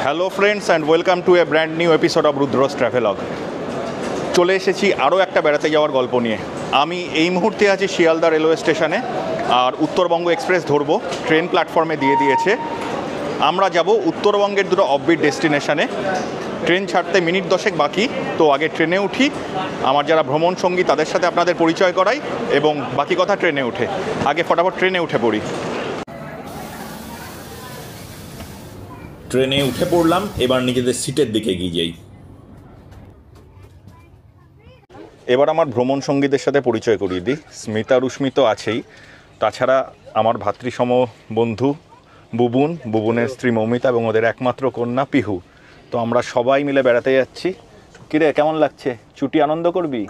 Hello friends and welcome to a brand new episode of Rudra's travelogue. চলে এসেছি আরও একটা বেড়াতে যাওয়ার গল্প নিয়ে। আমি এই মুহূর্তে আছি শিয়ালদা রেলওয়ে স্টেশনে, আর উত্তরবঙ্গ এক্সপ্রেস ধরবো, ট্রেন প্ল্যাটফর্মে দিয়ে দিয়েছে। আমরা যাব উত্তরবঙ্গের দুটো অফবিট ডেস্টিনেশনে। ট্রেন ছাড়তে মিনিট 10 বাকি, তো আগে ট্রেনে উঠি। আমার যারা ভ্রমণ সঙ্গী তাদের সাথে আপনাদের পরিচয় করাই এবং বাকি কথা ট্রেনে উঠে। আগে ফটাফট ট্রেনে উঠে পড়ি। ট্রেনে উঠে পড়লাম, এবার নিজেদের সিটের দিকে এগিয়ে যাই। এবার আমার ভ্রমণ সঙ্গীদের সাথে পরিচয় করিয়ে দিই। স্মিতা রুস্মি তো আছেই, তাছাড়া আমার ভাতৃসম বন্ধু বুবুনের স্ত্রী মৌমিতা এবং ওদের একমাত্র কন্যা পিহু। তো আমরা সবাই মিলে বেড়াতে যাচ্ছি। কিরে, কেমন লাগছে? ছুটি আনন্দ করবি?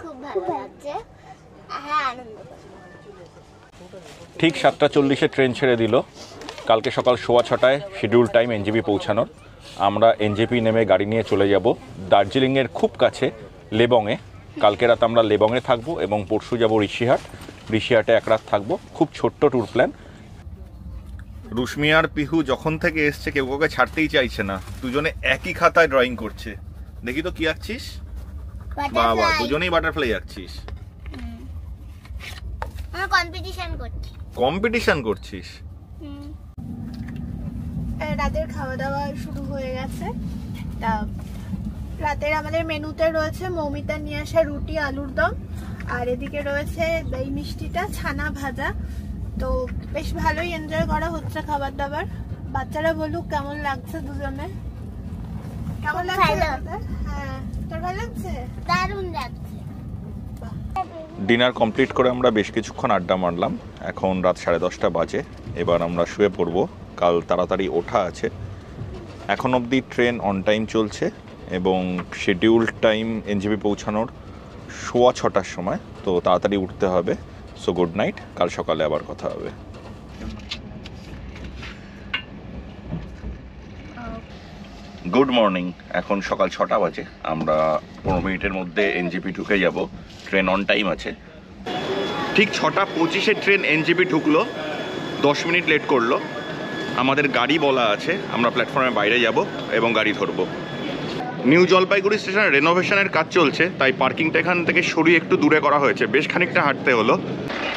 ঠিক 7:40 ট্রেন ছেড়ে দিল। কালকে সকাল 6:15 শিডিউল টাইম এনজেপি পৌঁছানোর। আমরা এনজেপি নেমে গাড়ি নিয়ে চলে যাব দার্জিলিংয়ের খুব কাছে লেবংয়ে। কালকে রাত আমরা লেবংয়ে থাকবো এবং পরশু যাব ঋষিহাটে এক রাত থাকবো। খুব ছোট্ট ট্যুর প্ল্যান। রুস্মি আর পিহু যখন থেকে এসছে কেউ কাউকে ছাড়তেই চাইছে না। দুজনে একই খাতায় ড্রয়িং করছে। দেখি তো কি আঁকছিস? বাবা, দুজনেই বাটারফ্লাই আঁকছিস। কম্পিটিশন করছিস? রাতের খাওয়া দাওয়া শুরু হয়ে গেছে। তা রাতের আমাদের মেনুতে রয়েছে মৌমিতা নিয়ে আসা রুটি আলুর দম, আর এদিকে রয়েছে দই মিষ্টিটা ছানা ভাজা। তো বেশ ভালোই এনজয় করা হচ্ছে খাবার দাবার। বাচ্চারা বলুক কেমন লাগছে দুজনে। কেমন লাগছে? হ্যাঁ, তোর ভালো লাগছে? দারুণ লাগছে। ডিনার কমপ্লিট করে আমরা বেশ কিছুক্ষণ আড্ডা মারলাম। এখন রাত 10:30 বাজে। এবার আমরা শুয়ে পড়বো, কাল তাড়াতাড়ি ওঠা আছে। এখন অবধি ট্রেন অন টাইম চলছে এবং শিডিউল টাইম এনজেপি পৌঁছানোর 6:15 সময়। তো তাড়াতাড়ি উঠতে হবে। সো গুড নাইট, কাল সকালে আবার কথা হবে। Good morning. এখন সকাল 6টা বাজে। আমরা 15 মিনিটের মধ্যে এনজেপি ঢুকে যাব। ট্রেন অন টাইম আছে। ঠিক 6:25 ট্রেন এনজেপি ঢুকলো, 10 মিনিট লেট করলো। আমাদের গাড়ি বলা আছে, আমরা প্ল্যাটফর্মের বাইরে যাব এবং গাড়ি ধরবো। নিউ জলপাইগুড়ি স্টেশনে রেনোভেশনের কাজ চলছে, তাই পার্কিংটা এখান থেকে সরিয়ে একটু দূরে করা হয়েছে। বেশ খানিকটা হাঁটতে হলো।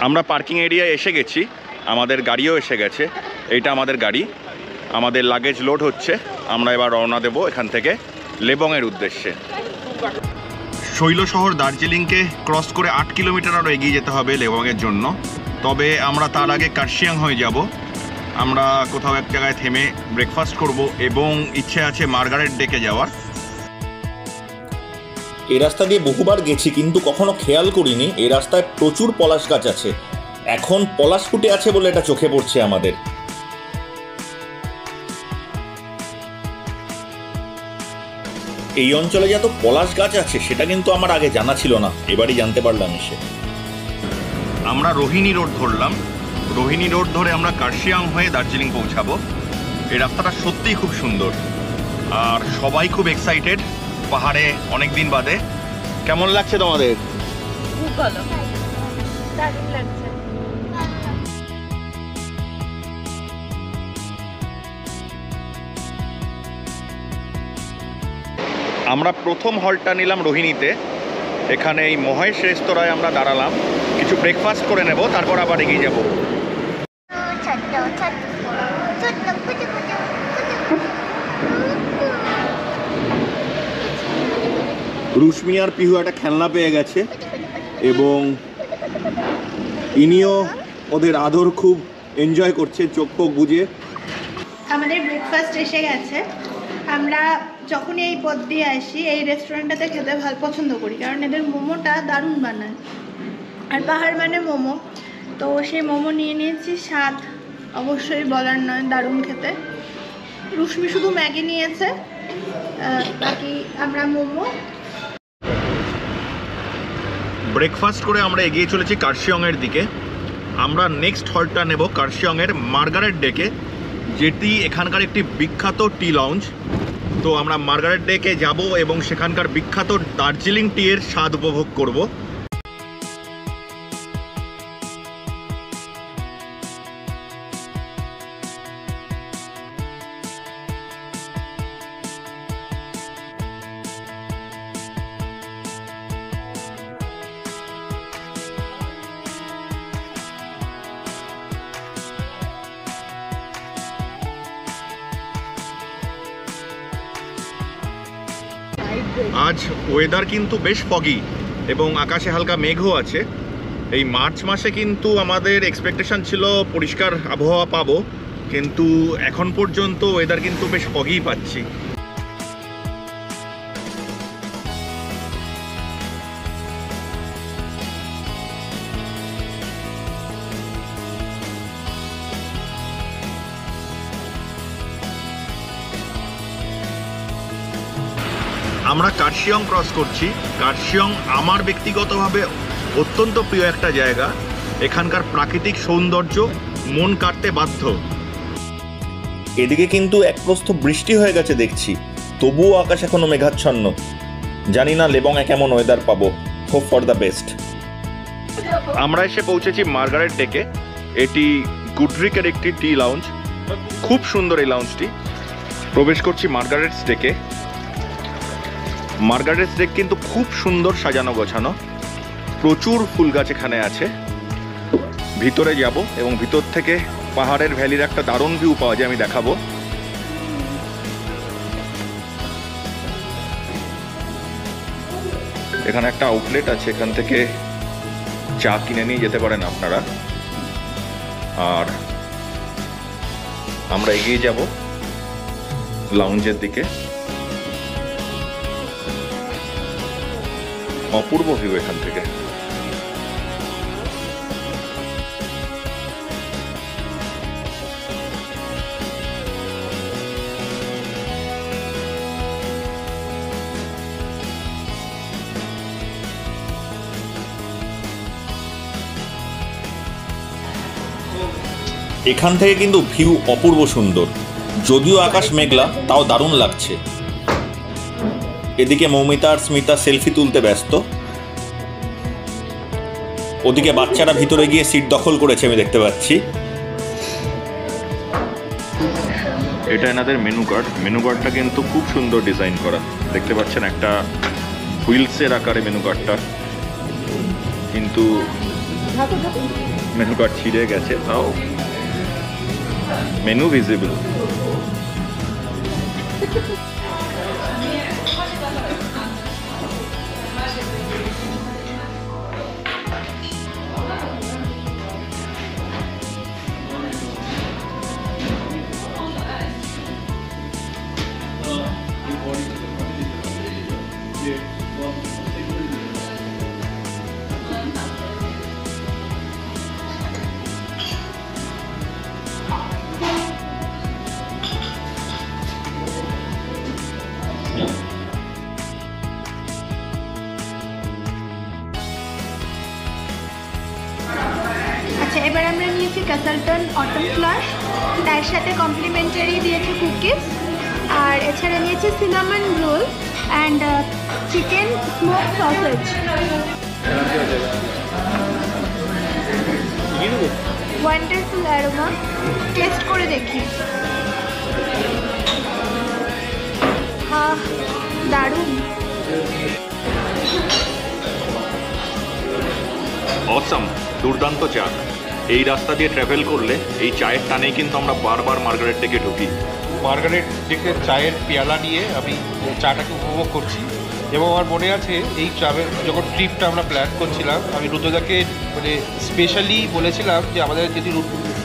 আমরা পার্কিং এরিয়ায় এসে গেছি, আমাদের গাড়িও এসে গেছে। এইটা আমাদের গাড়ি, আমাদের লাগেজ লোড হচ্ছে। আমরা এবার রওনা দেব এখান থেকে লেবংয়ের উদ্দেশ্যে। শৈলশহর দার্জিলিংকে ক্রস করে 8 কিলোমিটার আরও এগিয়ে যেতে হবে লেবংয়ের জন্য। তবে আমরা তার আগে কার্শিয়াং হয়ে যাব। আমরা কোথাও এক জায়গায় থেমে ব্রেকফাস্ট করব এবং ইচ্ছে আছে মার্গারেট ডেকে যাওয়ার। এই রাস্তা দিয়ে বহুবার গেছি, কিন্তু কখনো খেয়াল করিনি এই রাস্তায় প্রচুর পলাশ গাছ আছে। এখন পলাশ ফুটে আছে বলে এটা চোখে পড়ছে আমাদের। এই অঞ্চলে যত পলাশ গাছ আছে সেটা কিন্তু আমার আগে জানা ছিল না, এবারই জানতে পারলাম এসে। আমরা রোহিণী রোড ধরলাম। রোহিণী রোড ধরে আমরা কার্শিয়াং হয়ে দার্জিলিং পৌঁছাবো। এই রাস্তাটা সত্যিই খুব সুন্দর আর সবাই খুব এক্সাইটেড পাহাড়ে অনেক দিন বাদে। কেমন লাগছে তোমাদের? খুব ভালো, দারুণ লাগছে। আমরা প্রথম হল্টটা নিলাম রোহিণীতে। এখানে এই মহেশ রেস্তোরাঁয় আমরা দাঁড়ালাম, কিছু ব্রেকফাস্ট করে নেব, তারপর আবার এগিয়ে যাব। রুস্মি আর পিহু একটা খেলনা পেয়ে গেছে এবং ইনিও ওদের আদর খুব এনজয় করছে চোখ পোক বুঝে। আমাদের ব্রেকফাস্ট এসে গেছে। আমরা যখনই এই পথ দিয়ে আসি এই রেস্টুরেন্টটাতে খেতে ভালো পছন্দ করি, কারণ এদের মোমোটা দারুণ বানায় আর পাহাড় মানে মোমো। তো সেই মোমো নিয়ে নিয়েছি, স্বাদ অবশ্যই বলার নয়, দারুণ খেতে। রুস্মি শুধু ম্যাগি নিয়েছে, বাকি আমরা মোমো। ব্রেকফাস্ট করে আমরা এগিয়ে চলেছি কার্শিয়ংয়ের দিকে। আমরা নেক্সট হল্টটা নেব কার্শিয়ংয়ের মার্গারেট ডেকে, যেটি এখানকার একটি বিখ্যাত টি লাউঞ্জ। তো আমরা মার্গারেট ডেকে যাব এবং সেখানকার বিখ্যাত দার্জিলিং টি এর স্বাদ উপভোগ করব। আজ ওয়েদার কিন্তু বেশ ফগি এবং আকাশে হালকা মেঘও আছে। এই মার্চ মাসে কিন্তু আমাদের এক্সপেকটেশন ছিল পরিষ্কার আবহাওয়া পাবো, কিন্তু এখন পর্যন্ত ওয়েদার কিন্তু বেশ ফগিই পাচ্ছি। আমরা কার্শিয়ং ক্রস করছি। কার্শিয়ং আমার ব্যক্তিগতভাবে অত্যন্ত প্রিয় একটা জায়গা। এখানকার প্রাকৃতিক সৌন্দর্য মন কাটতে বাধ্য। এদিকে কিন্তু এক প্রস্থ বৃষ্টি হয়ে গেছে দেখছি, তবুও আকাশ এখনো মেঘাচ্ছন্ন। জানি না লেবংয়ে কেমন ওয়েদার পাবো। Hope for the best. আমরা এসে পৌঁছেছি মার্গারেট ডেকে। এটি গুডরিকের একটি টি লাউঞ্জ। খুব সুন্দর এই লাউঞ্জটি। প্রবেশ করছি মার্গারেটস ডেকে। মার্গারেটস ডেক কিন্তু খুব সুন্দর সাজানো গোছানো, প্রচুর ফুল গাছ এখানে আছে। ভিতরে যাব এবং ভিতর থেকে পাহাড়ের ভ্যালির একটা দারুণ ভিউ পাওয়া যায়, আমি দেখাবো। এখানে একটা আউটলেট আছে, এখান থেকে চা কিনে নিয়ে যেতে পারেন আপনারা। আর আমরা এগিয়ে যাব লাউঞ্জের দিকে। অপূর্ব ভিউ এখান থেকে। এখান থেকে কিন্তু ভিউ অপূর্ব সুন্দর, যদিও আকাশ মেঘলা, তাও দারুণ লাগছে। এদিকে মৌমিতা আর স্মিতা সেলফি তুলতে ব্যস্ত। ওদিকে বাচ্চারা ভিতরে গিয়ে সিট দখল করেছে, আমি দেখতে পাচ্ছি। এটা এনাদের মেনু কার্ড। মেনু কার্ডটা কিন্তু খুব সুন্দর ডিজাইন করা, দেখতে পাচ্ছেন একটা হুইলসের আকারে মেনু কার্ডটা, কিন্তু মেনু কার্ড ছিঁড়ে গেছে, তাও মেনু ভিজিবল। আচ্ছা, এবার আমরা নিয়েছি কাসালটন অটম ফ্লাশ, তার সাথে কমপ্লিমেন্টারি দিয়েছে কুকিজ, আর এছাড়া নিয়েছি cinnamon roll and chicken smoke sausage. Wonderful aroma, taste করে দেখি। দারুণ। অসাম, দুর্দান্ত চা। এই রাস্তা দিয়ে ট্রাভেল করলে এই চায়ের টানেই কিন্তু আমরা বারবার মার্গারেট ডেকে ঢুকি। মার্গারেট ডেকে চায়ের পেয়ালা নিয়ে আমি চাটাকে উপভোগ করছি। এবং আমার মনে আছে এই ট্রাভেল যখন ট্রিপটা আমরা প্ল্যান করছিলাম, আমি রুদ্রদাকে মানে স্পেশালি বলেছিলাম যে আমাদের যদি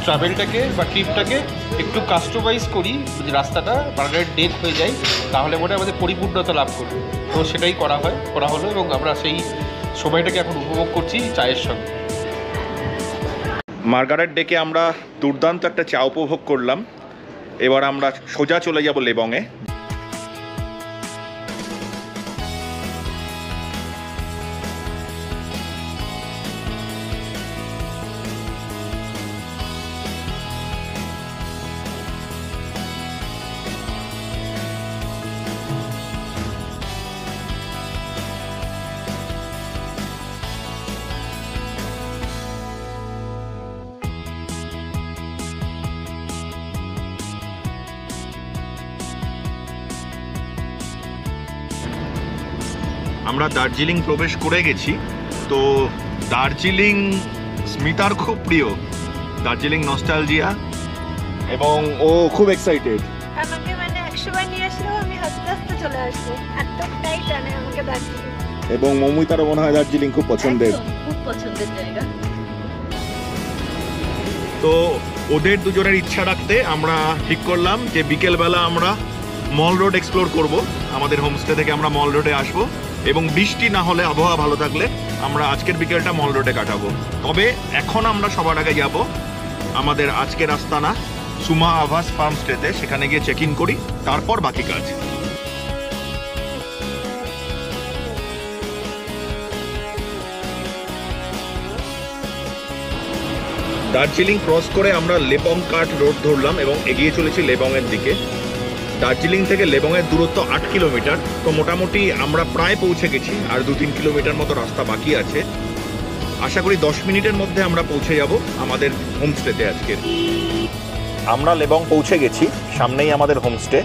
ট্রাভেলটাকে বা ট্রিপটাকে একটু কাস্টমাইজ করি, যদি রাস্তাটা মার্গারেট ডেক হয়ে যায় তাহলে মনে হয় আমাদের পরিপূর্ণতা লাভ করবে। তো সেটাই করা হলো এবং আমরা সেই সময়টাকে এখন উপভোগ করছি চায়ের সঙ্গে। মার্গারেট ডেকে আমরা দুর্দান্ত একটা চা উপভোগ করলাম। এবার আমরা সোজা চলে যাব লেবংয়ে। আমরা দার্জিলিং প্রবেশ করে গেছি। তো দার্জিলিং স্মিতার খুব প্রিয়, দার্জিলিং নস্টালজিয়া, এবং ও খুব এক্সাইটেড। আমাকে মানে একশোবার নিয়ে আসলেও আমি হাসতে হাসতে চলে আসবো, এতটাই টানে আমাকে দার্জিলিং। এবং মৌমিতারও মনে হয় দার্জিলিং খুব পছন্দের। খুব পছন্দের জায়গা। তো ওদের দুজনের ইচ্ছা রাখতে আমরা ঠিক করলাম যে বিকেলবেলা আমরা মল রোড এক্সপ্লোর করব। আমাদের হোমস্টে থেকে আমরা মল রোডে আসবো এবং বৃষ্টি না হলে, আবহাওয়া ভালো থাকলে আমরা আজকের বিকেলটা মল রোডে কাটাবো। তবে এখন আমরা সবার আগে যাব আমাদের আজকের আস্তানা সুমা আভাস ফার্ম স্টেতে, সেখানে গিয়ে চেক ইন করি, তারপর বাকি কাজ। দার্জিলিং ক্রস করে আমরা লেবং কাট রোড ধরলাম এবং এগিয়ে চলেছি লেবংয়ের দিকে। দার্জিলিং থেকে লেবংয়ের দূরত্ব 8 কিলোমিটার। তো মোটামুটি আমরা প্রায় পৌঁছে গেছি, আর 2-3 কিলোমিটার মতো রাস্তা বাকি আছে। আশা করি 10 মিনিটের মধ্যে আমরা পৌঁছে যাব আমাদের হোমস্টেতে আজকে। আমরা লেবং পৌঁছে গেছি, সামনেই আমাদের হোমস্টে।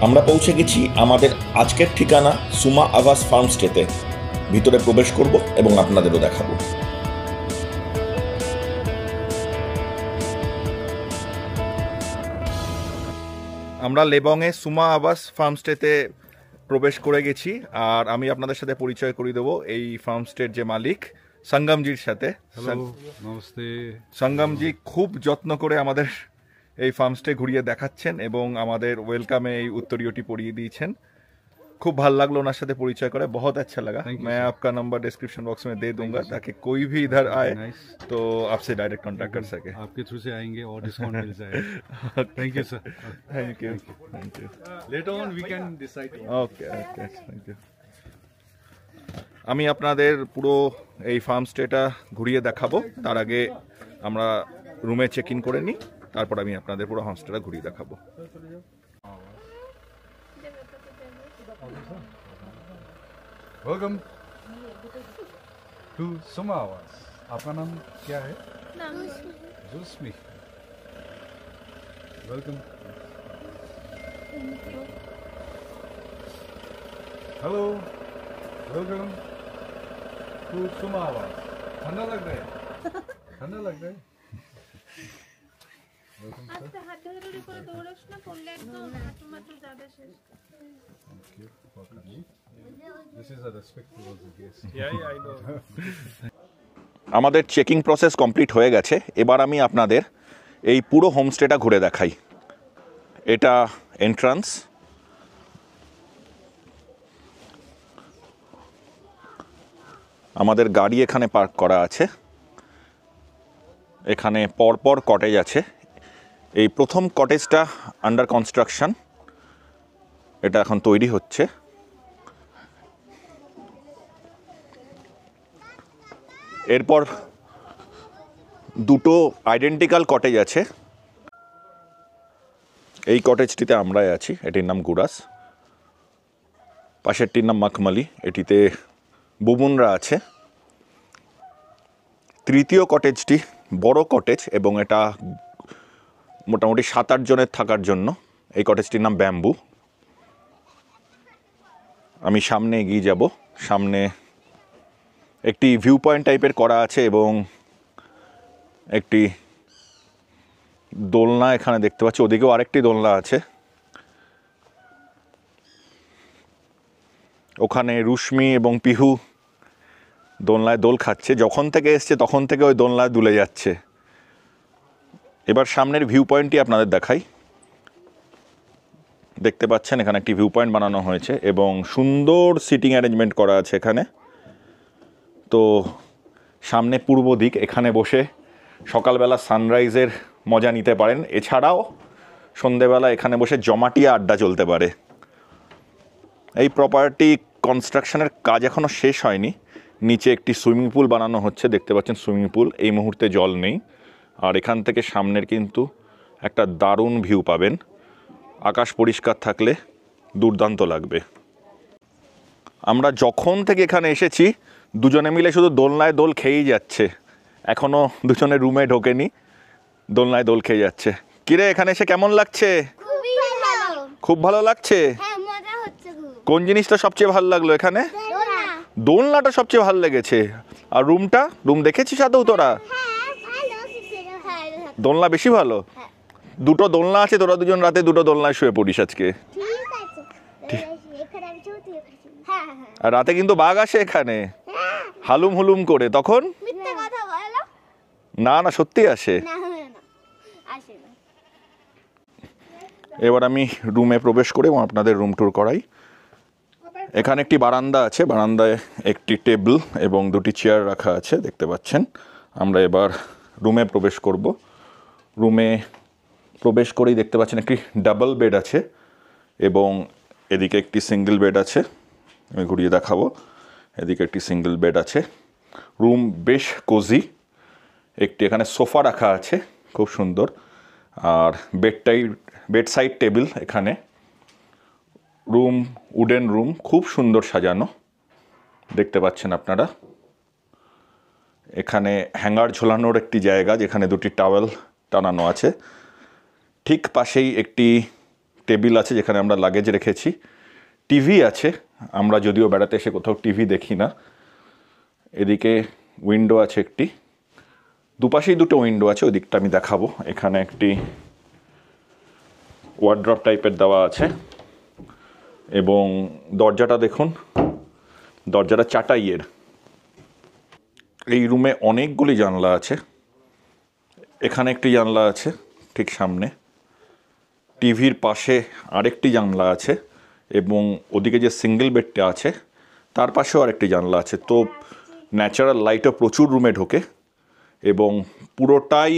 আমরা পৌঁছে গেছি আমাদের আজকের ঠিকানা সুমা আভাস ফার্ম স্টেতে। ভিতরে প্রবেশ করব এবং আপনাদেরও দেখাবো। আমরা লেবংয়ে সুমা আবাস ফার্মস্টেতে প্রবেশ করে গেছি, আর আমি আপনাদের সাথে পরিচয় করিয়ে দেবো এই ফার্মস্টের যে মালিক সঙ্গমজির সাথে। নমস্তে। সঙ্গমজি খুব যত্ন করে আমাদের এই ফার্মস্টে ঘুরিয়ে দেখাচ্ছেন এবং আমাদের ওয়েলকামে এই উত্তরীয়টি পরিয়ে দিয়েছেন। खूब भालो लगलो ओनार साथे परिचय करे, बहुत अच्छा लगा। मैं आपका नंबर डिस्क्रिप्शन बॉक्स में दे दूंगा ताकि कोई भी इधर आए तो आपसे डायरेक्ट कांटेक्ट कर सके। आपके थ्रू से आएंगे और डिस्काउंट मिल जाएगा। Thank you sir. Thank you thank you. Later on we can decide. Okay okay thank you. আমি আপনাদের পুরো এই ফার্ম স্টেটা ঘুরিয়ে দেখাবো, তার আগে আমরা রুমে চেক ইন করে নিই, তারপর আমি আপনাদের পুরো হোম স্টেটা ঘুরিয়ে দেখাবো। वेलकम टू सुमा आवास। आपका नाम क्या है? जुस्मी। वेलकम। हेलो, वेलकम टू सुमा आवास। ठंडा लग रहा है? ठंडा लग रहा है? This is a respect towards the guest. Yeah, I know. আমাদের চেকিং প্রসেস কমপ্লিট হয়ে গেছে। এবার আমি আপনাদের এই পুরো হোমস্টেটা ঘুরে দেখাই। এটা এন্ট্রান্স। আমাদের গাড়ি এখানে পার্ক করা আছে। এখানে পরপর কটেজ আছে। এই প্রথম কটেজটা আন্ডার কনস্ট্রাকশন, এটা এখন তৈরি হচ্ছে। এরপর দুটো আইডেন্টিক্যাল কটেজ আছে। এই কটেজটিতে আমরাই আছি, এটির নাম গুরাস। পাশেরটির নাম মখমলি, এটিতে বুবুনরা আছে। তৃতীয় কটেজটি বড় কটেজ এবং এটা মোটামুটি 7-8 জনের থাকার জন্য। এই কটেজটির নাম ব্যাম্বু। আমি সামনে এগিয়ে যাব। সামনে একটি ভিউ পয়েন্ট টাইপের করা আছে এবং একটি দোলনা এখানে দেখতে পাচ্ছি। ওদিকেও আরেকটি দোলনা আছে। ওখানে রুশ্মি এবং পিহু দোলনায় দোল খাচ্ছে। যখন থেকে এসছে তখন থেকে ওই দোলনায় দুলে যাচ্ছে। এবার সামনের ভিউ পয়েন্টটি আপনাদের দেখাই। দেখতে পাচ্ছেন এখানে একটি ভিউ পয়েন্ট বানানো হয়েছে এবং সুন্দর সিটিং অ্যারেঞ্জমেন্ট করা আছে এখানে। তো সামনে পূর্ব দিক, এখানে বসে সকালবেলা সানরাইজের মজা নিতে পারেন। এছাড়াও সন্ধেবেলা এখানে বসে জমাটিয়া আড্ডা চলতে পারে। এই প্রপার্টি কনস্ট্রাকশনের কাজ এখনও শেষ হয়নি। নিচে একটি সুইমিং পুল বানানো হচ্ছে, দেখতে পাচ্ছেন সুইমিং পুল। এই মুহূর্তে জল নেই। আর এখান থেকে সামনের কিন্তু একটা দারুণ ভিউ পাবেন। আকাশ পরিষ্কার থাকলে দুর্দান্ত লাগবে। আমরা যখন থেকে এখানে এসেছি দুজনে মিলে শুধু দোলনায় দোল খেয়েই যাচ্ছে। এখনও দুজনে রুমে ঢোকেনি, দোলনায় দোল খেয়ে যাচ্ছে। কিরে, এখানে এসে কেমন লাগছে? খুব ভালো লাগছে। কোন জিনিসটা সবচেয়ে ভালো লাগলো এখানে? দোলনাটা সবচেয়ে ভালো লেগেছে। আর রুম দেখেছিস আদৌ তোরা? দোলনা বেশি ভালো। দুটো দোলনা আছে, তোরা দুজন রাতে দুটো দোলনায় শুয়ে পড়িস আজকে। আর রাতে কিন্তু বাঘ আসে এখানে হালুম হুলুম করে, তখন না না সত্যি আসে। এবার আমি রুমে প্রবেশ করে আপনাদের রুম ট্যুর করাই। এখানে একটি বারান্দা আছে, বারান্দায় একটি টেবিল এবং দুটি চেয়ার রাখা আছে দেখতে পাচ্ছেন। আমরা এবার রুমে প্রবেশ করব। রুমে প্রবেশ করেই দেখতে পাচ্ছেন একটি ডাবল বেড আছে এবং এদিকে একটি সিঙ্গেল বেড আছে। আমি ঘুরিয়ে দেখাবো। এদিকে একটি সিঙ্গেল বেড আছে। রুম বেশ কোজি। একটি এখানে সোফা রাখা আছে খুব সুন্দর, আর বেড সাইড টেবিল এখানে। রুম উডেন রুম, খুব সুন্দর সাজানো দেখতে পাচ্ছেন আপনারা। এখানে হ্যাঙ্গার ঝোলানোর একটি জায়গা যেখানে দুটি টাওয়েল টানানো আছে। ঠিক পাশেই একটি টেবিল আছে যেখানে আমরা লাগেজ রেখেছি। টিভি আছে, আমরা যদিও বেড়াতে এসে কোথাও টিভি দেখি না। এদিকে উইন্ডো আছে একটি, দুপাশেই দুটো উইন্ডো আছে, ওই দিকটা আমি দেখাবো। এখানে একটি ওয়ার্ড্রপ টাইপের দেওয়া আছে এবং দরজাটা দেখুন, দরজাটা চাটাইয়ের। এই রুমে অনেকগুলি জানলা আছে। এখানে একটি জানলা আছে ঠিক সামনে, টিভির পাশে আরেকটি জানলা আছে এবং ওদিকে যে সিঙ্গেল বেডটা আছে তার পাশেও আরেকটি জানলা আছে। তো ন্যাচারাল লাইটও প্রচুর রুমে ঢোকে এবং পুরোটাই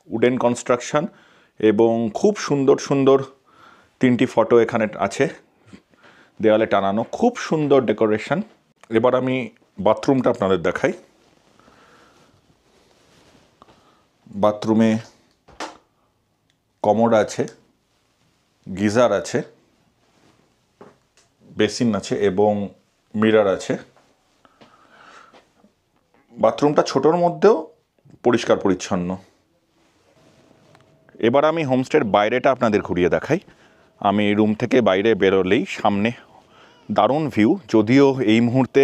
উডেন কনস্ট্রাকশন এবং খুব সুন্দর সুন্দর তিনটি ফটো এখানে আছে দেওয়ালে টানানো, খুব সুন্দর ডেকোরেশন। এবার আমি বাথরুমটা আপনাদের দেখাই। বাথরুমে কমোড আছে, গিজার আছে, বেসিন আছে এবং মিরর আছে। বাথরুমটা ছোটোর মধ্যেও পরিষ্কার পরিচ্ছন্ন। এবার আমি হোমস্টের বাইরেটা আপনাদের ঘুরিয়ে দেখাই। আমি রুম থেকে বাইরে বেরোলেই সামনে দারুণ ভিউ, যদিও এই মুহূর্তে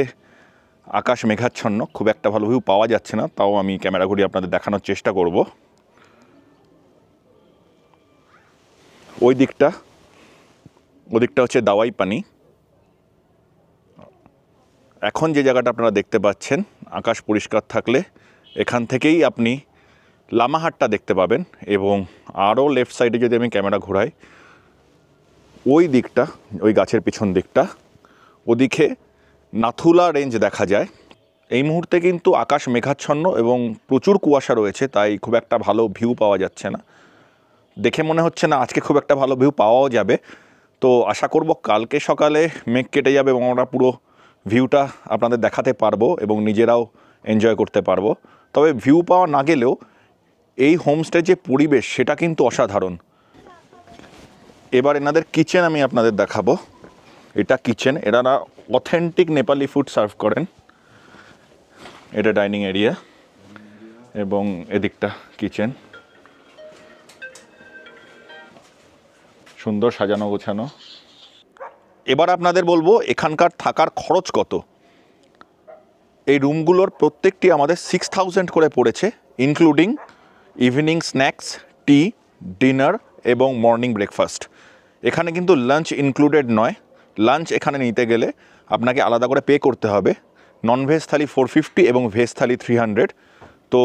আকাশ মেঘাচ্ছন্ন, খুব একটা ভালো ভিউ পাওয়া যাচ্ছে না, তাও আমি ক্যামেরা ঘুরিয়ে আপনাদের দেখানোর চেষ্টা করব। ওদিকটা হচ্ছে দাওয়াই পানি। এখন যে জায়গাটা আপনারা দেখতে পাচ্ছেন, আকাশ পরিষ্কার থাকলে এখান থেকেই আপনি লামাহাটটা দেখতে পাবেন এবং আরও লেফট সাইডে যদি আমি ক্যামেরা ঘোরাই, ওই দিকটা, ওই গাছের পিছন দিকটা, ওদিকে নাথুলা রেঞ্জ দেখা যায়। এই মুহূর্তে কিন্তু আকাশ মেঘাচ্ছন্ন এবং প্রচুর কুয়াশা রয়েছে, তাই খুব একটা ভালো ভিউ পাওয়া যাচ্ছে না। দেখে মনে হচ্ছে না আজকে খুব একটা ভালো ভিউ পাওয়াও যাবে। তো আশা করব কালকে সকালে মেঘ কেটে যাবে এবং আমরা পুরো ভিউটা আপনাদের দেখাতে পারবো এবং নিজেরাও এনজয় করতে পারবো। তবে ভিউ পাওয়া না গেলেও এই হোমস্টে যে পরিবেশ সেটা কিন্তু অসাধারণ। এবার এনাদের কিচেন আমি আপনাদের দেখাবো। এটা কিচেন, এনারা অথেন্টিক নেপালি ফুড সার্ভ করেন। এটা ডাইনিং এরিয়া এবং এদিকটা কিচেন, সুন্দর সাজানো গোছানো। এবার আপনাদের বলবো এখানকার থাকার খরচ কত। এই রুমগুলোর প্রত্যেকটি আমাদের 6000 করে পড়েছে, ইনক্লুডিং ইভিনিং স্ন্যাক্স, টি, ডিনার এবং মর্নিং ব্রেকফাস্ট। এখানে কিন্তু লাঞ্চ ইনক্লুডেড নয়। লাঞ্চ এখানে নিতে গেলে আপনাকে আলাদা করে পে করতে হবে। ননভেজ থালি 450 এবং ভেজ থালি 300। তো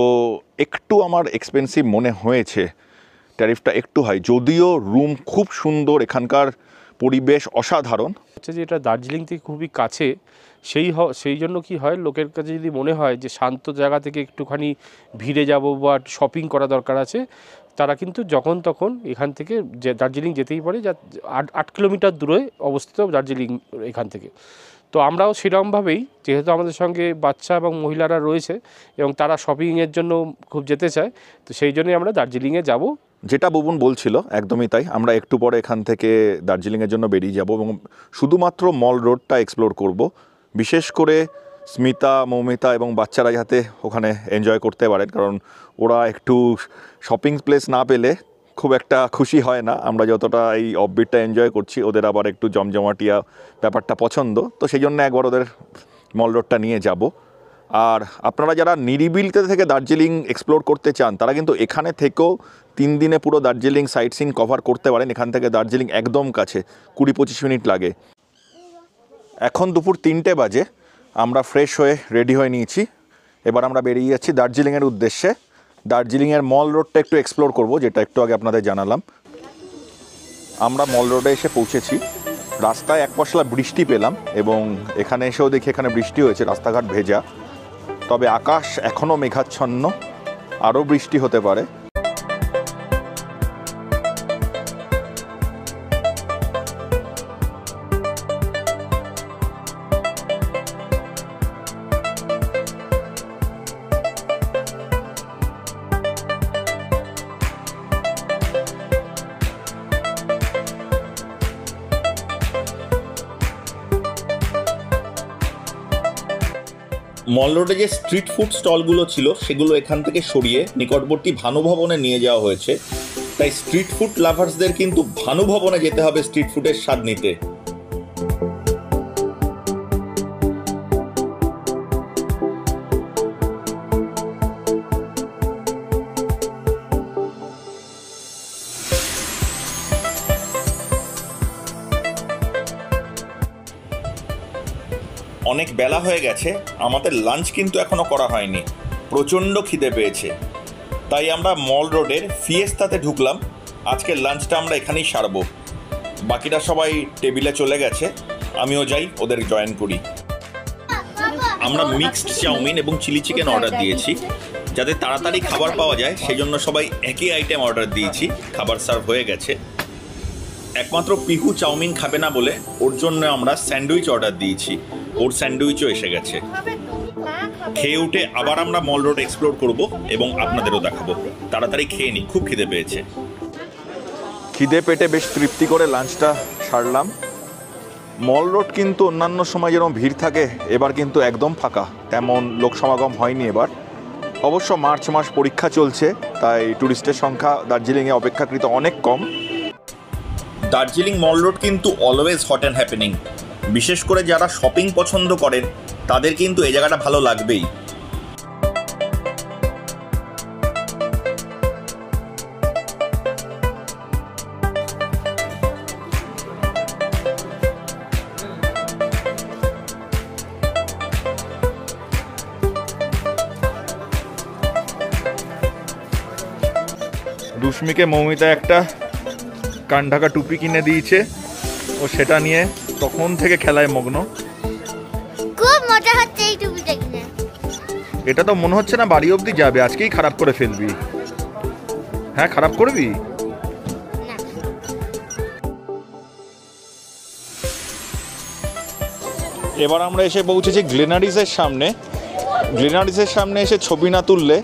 একটু আমার এক্সপেন্সিভ মনে হয়েছে, ট্যারিফটা একটু হাই, যদিও রুম খুব সুন্দর, এখানকার পরিবেশ অসাধারণ। হচ্ছে যে এটা দার্জিলিং থেকে খুবই কাছে, সেই জন্য কি হয়, লোকের কাছে যদি মনে হয় যে শান্ত জায়গা থেকে একটুখানি ভিড়ে যাব বা শপিং করা দরকার আছে, তারা কিন্তু যখন তখন এখান থেকে যে দার্জিলিং যেতেই পারে। যা 8 কিলোমিটার দূরে অবস্থিত দার্জিলিং এখান থেকে। তো আমরাও সেরকমভাবেই, যেহেতু আমাদের সঙ্গে বাচ্চা এবং মহিলারা রয়েছে এবং তারা শপিংয়ের জন্য খুব যেতে চায়, তো সেই জন্যই আমরা দার্জিলিংয়ে যাব। যেটা বুবুন বলছিল একদমই তাই। আমরা একটু পরে এখান থেকে দার্জিলিংয়ের জন্য বেরিয়ে যাব এবং শুধুমাত্র মল রোডটা এক্সপ্লোর করব। বিশেষ করে স্মিতা, মৌমিতা এবং বাচ্চারা যাতে ওখানে এনজয় করতে পারেন, কারণ ওরা একটু শপিং প্লেস না পেলে খুব একটা খুশি হয় না। আমরা যতটা এই অফবিটটা এনজয় করছি, ওদের আবার একটু জমজমাটিয়া ব্যাপারটা পছন্দ, তো সেই জন্য একবার ওদের মল রোডটা নিয়ে যাব। আর আপনারা যারা নিরিবিলিতে থেকে দার্জিলিং এক্সপ্লোর করতে চান, তারা কিন্তু এখানে থেকেও 3 দিনে পুরো দার্জিলিং সাইট সিন কভার করতে পারেন। এখান থেকে দার্জিলিং একদম কাছে, 20-25 মিনিট লাগে। এখন দুপুর 3টে বাজে, আমরা ফ্রেশ হয়ে রেডি হয়ে নিয়েছি। এবার আমরা বেরিয়ে যাচ্ছি দার্জিলিংয়ের উদ্দেশ্যে। দার্জিলিংয়ের মল রোডটা একটু এক্সপ্লোর করব, যেটা একটু আগে আপনাদের জানালাম। আমরা মল রোডে এসে পৌঁছেছি। রাস্তায় এক পশলা বৃষ্টি পেলাম এবং এখানে এসেও দেখি এখানে বৃষ্টি হয়েছে, রাস্তাঘাট ভেজা। তবে আকাশ এখনও মেঘাচ্ছন্ন, আরও বৃষ্টি হতে পারে। মল রোডে যে স্ট্রিট ফুড স্টলগুলো ছিল সেগুলো এখান থেকে সরিয়ে নিকটবর্তী ভানু ভবনে নিয়ে যাওয়া হয়েছে। তাই স্ট্রিট ফুড লাভার্সদের কিন্তু ভানু ভবনে যেতে হবে স্ট্রিট ফুডের স্বাদ নিতে। অনেক বেলা হয়ে গেছে, আমাদের লাঞ্চ কিন্তু এখনো করা হয়নি। প্রচণ্ড খিদে পেয়েছে, তাই আমরা মল রোডের ফিয়েস্তাতে ঢুকলাম। আজকের লাঞ্চটা আমরা এখানেই সারবো। বাকিরা সবাই টেবিলে চলে গেছে, আমিও যাই ওদের জয়েন করি। আমরা মিক্সড চাউমিন এবং চিলি চিকেন অর্ডার দিয়েছি, যাতে তাড়াতাড়ি খাবার পাওয়া যায় সেই জন্য সবাই একই আইটেম অর্ডার দিয়েছি। খাবার সার্ভ হয়ে গেছে। একমাত্র পিহু চাউমিন খাবে না বলে ওর জন্য আমরা স্যান্ডউইচ অর্ডার দিয়েছি। ওর স্যান্ডউইচও এসে গেছে। খেয়ে উঠে আবার আমরা মল রোড এক্সপ্লোর করব এবং আপনাদেরও দেখাবো। তাড়াতাড়ি খেয়ে নিই, খুব খিদে পেয়েছে। খিদে পেটে বেশ তৃপ্তি করে লাঞ্চটা সারলাম। মল রোড কিন্তু অন্যান্য সময় যেরকম ভিড় থাকে, এবার কিন্তু একদম ফাঁকা, তেমন লোক সমাগম হয়নি এবার। অবশ্য মার্চ মাস পরীক্ষা চলছে, তাই ট্যুরিস্টের সংখ্যা দার্জিলিংয়ে অপেক্ষাকৃত অনেক কম। দার্জিলিং মল রোড কিন্তু অলওয়েজ হট অ্যান্ড হ্যাপেনিং। বিশেষ করে যারা শপিং পছন্দ করেন তাদের কিন্তু এই জায়গাটা ভালো লাগবেই। রুশ্মিকে মৌমিতা একটা কান ঢাকা টুপি কিনে দিয়েছে, ও সেটা নিয়ে তখন থেকে খেলায় মগ্ন। খুব মজা হচ্ছে এই টুপিটা কিনে। এটা তো মনে হচ্ছে না বাড়ি অবধি যাবে, আজকেই খারাপ করে ফেলবি। হ্যাঁ, খারাপ করবি। এবার আমরা এসে পৌঁছেছি গ্লেনারিসের সামনে। গ্লেনারিসের সামনে এসে ছবি না তুললে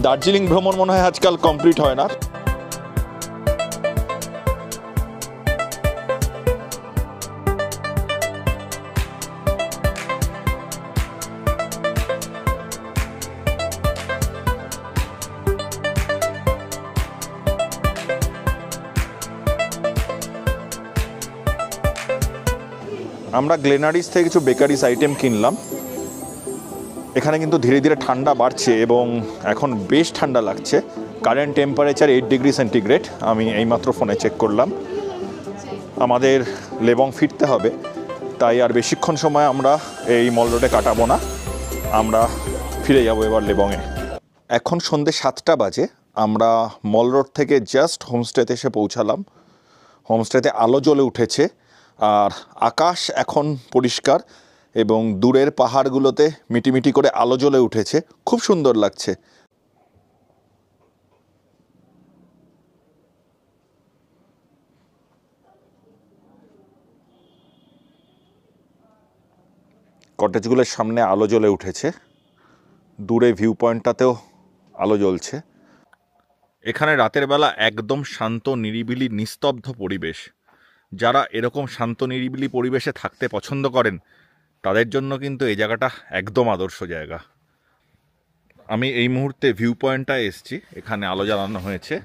দার্জিলিং ভ্রমণ মনে হয় আজকাল কমপ্লিট হয় না। আমরা গ্লেনারিস থেকে কিছু বেকারিস আইটেম কিনলাম। এখানে কিন্তু ধীরে ধীরে ঠান্ডা বাড়ছে এবং এখন বেশ ঠান্ডা লাগছে। Current temperature 8 degree centigrade. আমি এইমাত্র ফোনে চেক করলাম। আমাদের লেবং ফিরতে হবে, তাই আর বেশিক্ষণ সময় আমরা এই মল রোডে কাটাবো না, আমরা ফিরে যাবো এবার লেবংয়ে। এখন সন্ধ্যে 7টা বাজে। আমরা মল রোড থেকে জাস্ট হোমস্টেতে এসে পৌঁছালাম। হোমস্টেতে আলো জ্বলে উঠেছে আর আকাশ এখন পরিষ্কার এবং দূরের পাহাড়গুলোতে মিটিমিটি করে আলো জ্বলে উঠেছে, খুব সুন্দর লাগছে। কটেজগুলোর সামনে আলো জ্বলে উঠেছে, দূরে ভিউ পয়েন্টটাতেও আলো জ্বলছে। এখানে রাতের বেলা একদম শান্ত নিরিবিলি নিস্তব্ধ পরিবেশ। যারা এরকম শান্ত নিরিবিলি পরিবেশে থাকতে পছন্দ করেন তাদের জন্য কিন্তু এই জায়গাটা একদম আদর্শ জায়গা। আমি এই মুহূর্তে ভিউ পয়েন্টটায় এসেছি, এখানে আলো জ্বালানো হয়েছে।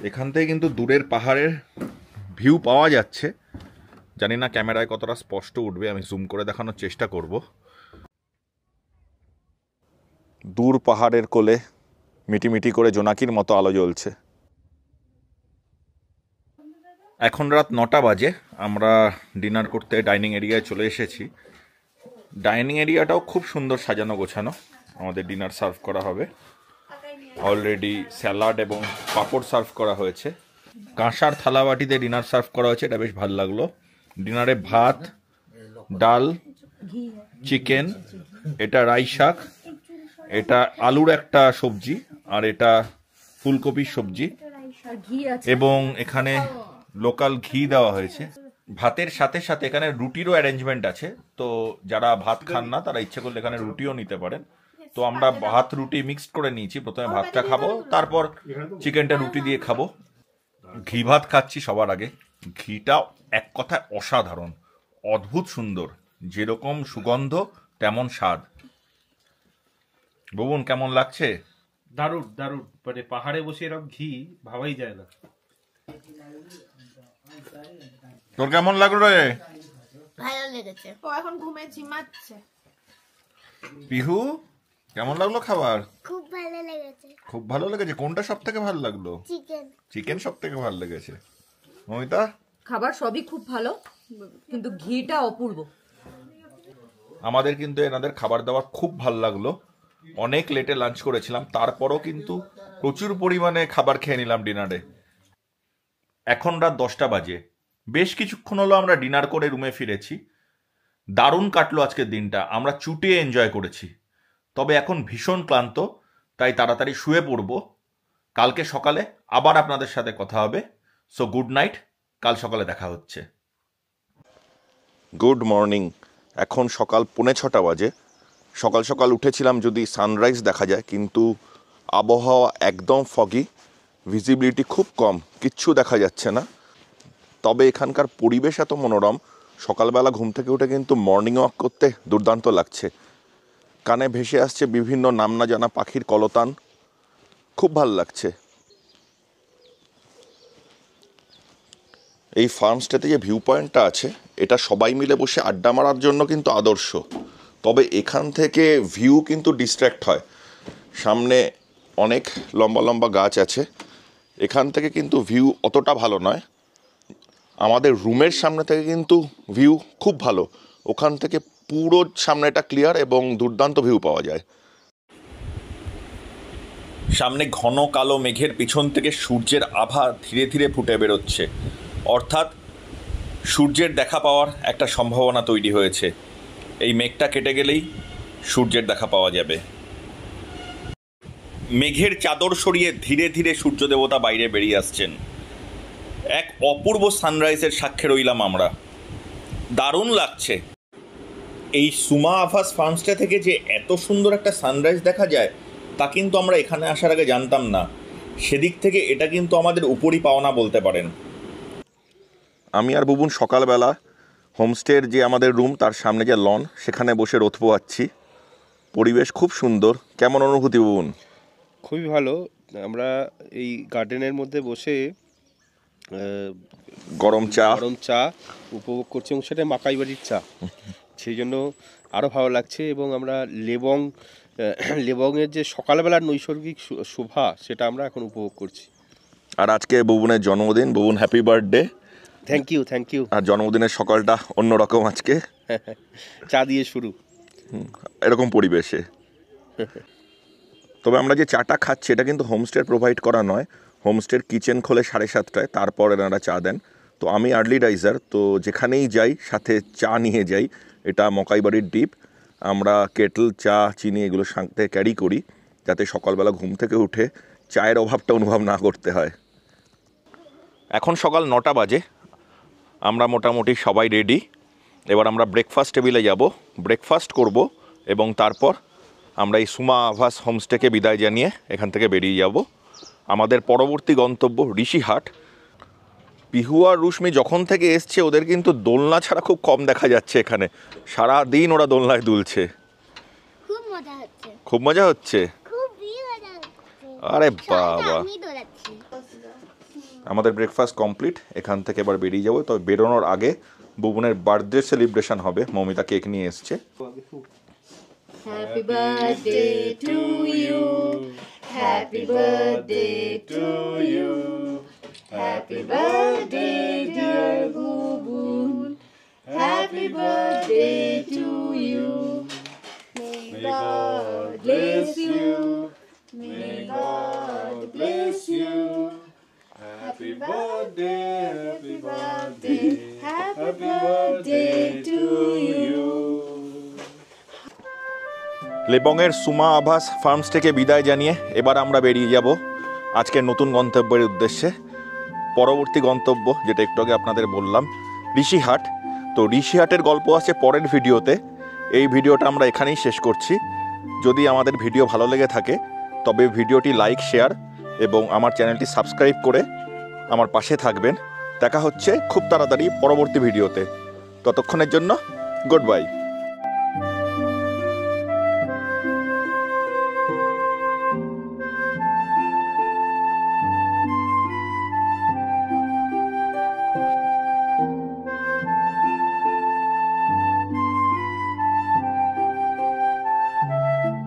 এখান থেকে কিন্তু দূরের পাহাড়ের ভিউ পাওয়া যাচ্ছে। জানি না ক্যামেরায় কতটা স্পষ্ট উঠবে, আমি জুম করে দেখানোর চেষ্টা করব। দূর পাহাড়ের কোলে মিটিমিটি করে জোনাকির মতো আলো জ্বলছে। এখন রাত 9টা বাজে, আমরা ডিনার করতে ডাইনিং এরিয়ায় চলে এসেছি। ডাইনিং এরিয়াটাও খুব সুন্দর সাজানো গোছানো। আমাদের ডিনার সার্ভ করা হবে। অলরেডি স্যালাড এবং পাঁপড় সার্ভ করা হয়েছে। কাঁসার থালাবাটিতে ডিনার সার্ভ করা হয়েছে, এটা বেশ ভালো লাগলো। ডিনারে ভাত, ডাল, চিকেন, এটা রাই শাক, এটা আলুর একটা সবজি, আর এটা ফুলকপির সবজি, এবং এখানে লোকাল ঘি দেওয়া হয়েছে। ভাতের সাথে সাথে এখানে রুটিরও অ্যারেঞ্জমেন্ট আছে, তো যারা ভাত খান না তারা ইচ্ছে করলে এখানে রুটিও নিতে পারেন। তো আমরা ভাত রুটি মিক্সড করে নিয়েছি, প্রথমে ভাতটা খাবো, তারপর চিকেনটা রুটি দিয়ে খাবো। ঘি ভাত খাচ্ছি সবার আগে। ঘিটা এক কথায় অসাধারণ, অদ্ভুত সুন্দর, যেরকম সুগন্ধ তেমন স্বাদ। ববুন কেমন লাগছে? দারুণ দারুণ, মানে পাহাড়ে বসে এরকম ঘি ভাবাই যায় না। তোর কেমন লাগলো রে? ভালো লেগেছে। ও এখন ঘুমে ঝিমাচ্ছে। পিহু কেমন লাগলো খাবার? খুব ভালো লেগেছে। খুব ভালো লেগেছে। কোনটা সব থেকে ভালো লাগলো? চিকেন। চিকেন সব থেকে ভালো লেগেছে। মমিতা? খাবার সবই খুব ভালো, কিন্তু ঘিটা অপূর্ব। আমাদের কিন্তু এনাদের খাবার দাবার খুব ভালো লাগলো। অনেক লেটে লাঞ্চ করেছিলাম, তারপরও কিন্তু প্রচুর পরিমাণে খাবার খেয়ে নিলাম ডিনারে। এখন রাত 10টা বাজে। বেশ কিছুক্ষণ হলো আমরা ডিনার করে রুমে ফিরেছি। দারুণ কাটলো আজকের দিনটা, আমরা চুটিয়ে এনজয় করেছি। তবে এখন ভীষণ ক্লান্ত, তাই তাড়াতাড়ি শুয়ে পড়ব। কালকে সকালে আবার আপনাদের সাথে কথা হবে। সো গুড নাইট, কাল সকালে দেখা হচ্ছে। Good morning. এখন সকাল 5:45 বাজে। সকাল সকাল উঠেছিলাম যদি সানরাইজ দেখা যায়, কিন্তু আবহাওয়া একদম ফগি, ভিজিবিলিটি খুব কম, কিচ্ছু দেখা যাচ্ছে না। তবে এখানকার পরিবেশ এত মনোরম, সকালবেলা ঘুম থেকে উঠে কিন্তু মর্নিং ওয়াক করতে দুর্দান্ত লাগছে। কানে ভেসে আসছে বিভিন্ন নাম না জানা পাখির কলতান, খুব ভাল লাগছে। এই ফার্মস্টেতে যে ভিউ পয়েন্টটা আছে, এটা সবাই মিলে বসে আড্ডা মারার জন্য কিন্তু আদর্শ। তবে এখান থেকে ভিউ কিন্তু ডিস্ট্র্যাক্ট হয়। সামনে অনেক লম্বা লম্বা গাছ আছে, এখান থেকে কিন্তু ভিউ অতটা ভালো নয়। আমাদের রুমের সামনে থেকে কিন্তু ভিউ খুব ভালো, ওখান থেকে পুরো সামনেটা ক্লিয়ার এবং দুর্দান্ত ভিউ পাওয়া যায়। সামনে ঘন কালো মেঘের পিছন থেকে সূর্যের আভা ধীরে ধীরে ফুটে বেরোচ্ছে, অর্থাৎ সূর্যের দেখা পাওয়ার একটা সম্ভাবনা তৈরি হয়েছে। এই মেঘটা কেটে গেলেই সূর্যের দেখা পাওয়া যাবে। মেঘের চাদর সরিয়ে ধীরে ধীরে সূর্য দেবতা বাইরে বেরিয়ে আসছেন। এক অপূর্ব সানরাইজের সাক্ষী রইলাম আমরা, দারুণ লাগছে। এই সুমা আভাস ফার্মস্টে থেকে যে এত সুন্দর একটা সানরাইজ দেখা যায় তা কিন্তু আমরা এখানে আসার আগে জানতাম না। সেদিক থেকে এটা কিন্তু আমাদের উপরই পাওনা বলতে পারেন। আমি আর বুবুন সকালবেলা হোমস্টের যে আমাদের রুম তার সামনে যে লন, সেখানে বসে রোদ পোয়াচ্ছি। পরিবেশ খুব সুন্দর। কেমন অনুভূতি বুবুন? খুবই ভালো। আমরা এই গার্ডেনের মধ্যে বসে গরম চা উপভোগ করছি, এবং সেটা মাকাই বাড়ির চা, সেই জন্য আরও ভালো লাগছে। এবং আমরা লেবংয়ের যে সকালবেলার নৈসর্গিক শোভা, সেটা আমরা এখন উপভোগ করছি। আর আজকে বুবুনের জন্মদিন। Bubun happy birthday. Thank you. আর জন্মদিনের সকালটা অন্যরকম আজকে, চা দিয়ে শুরু, এরকম পরিবেশে। তবে আমরা যে চাটা খাচ্ছি এটা কিন্তু হোমস্টের প্রোভাইড করা নয়। হোমস্টের কিচেন খোলে 7:30টায়, তারপর এনারা চা দেন। তো আমি আর্লি রাইজার, তো যেখানেই যাই সাথে চা নিয়ে যাই। এটা মকাইবাড়ির ডিপ। আমরা কেটল, চা, চিনি এগুলো সাথে ক্যারি করি, যাতে সকালবেলা ঘুম থেকে উঠে চায়ের অভাবটা অনুভব না করতে হয়। এখন সকাল 9টা বাজে। আমরা মোটামুটি সবাই রেডি। এবার আমরা ব্রেকফাস্ট টেবিলে যাব, ব্রেকফাস্ট করব, এবং তারপর আমরা এই সুমা আভাস হোমস্টেকে বিদায় জানিয়ে এখান থেকে বেরিয়ে যাব। আমাদের পরবর্তী গন্তব্য ঋষিহাট। পিহু আর রুশমি যখন থেকে এসছে ওদের কিন্তু দোলনা ছাড়া খুব কম দেখা যাচ্ছে এখানে। সারা দিন ওরা দোলনায় দুলছে। খুব মজা হচ্ছে। খুব মজা হচ্ছে। খুবই মজা হচ্ছে। আরে বাবা, আমি দৌড়াচ্ছি। আমাদের ব্রেকফাস্ট কমপ্লিট। এখান থেকে এবার বেরিয়ে যাবো। তবে বেরোনোর আগে বুবনের বার্থডে সেলিব্রেশন হবে। মমিতা কেক নিয়ে এসছে। Happy birthday to you. Happy birthday to you. Happy birthday, dear Bubun. Happy birthday to you. May God bless you. May God bless you. Happy birthday, happy birthday, happy birthday to you. লেবংয়ের Suma আভাস farms থেকে বিদায় জানিয়ে এবার আমরা বেরিয়ে যাব আজকের নতুন গন্তব্যের উদ্দেশ্যে। পরবর্তী গন্তব্য যেটা একটু আগে আপনাদের বললাম ঋষিহাট। তো ঋষিহাটের গল্প আছে পরের ভিডিওতে। এই ভিডিওটা আমরা এখানেই শেষ করছি। যদি আমাদের ভিডিও ভালো লেগে থাকে তবে ভিডিওটি লাইক, শেয়ার এবং আমার চ্যানেলটি সাবস্ক্রাইব করে আমার পাশে থাকবেন। দেখা হচ্ছে খুব তাড়াতাড়ি পরবর্তী ভিডিওতে। ততক্ষণের জন্য গুড বাই।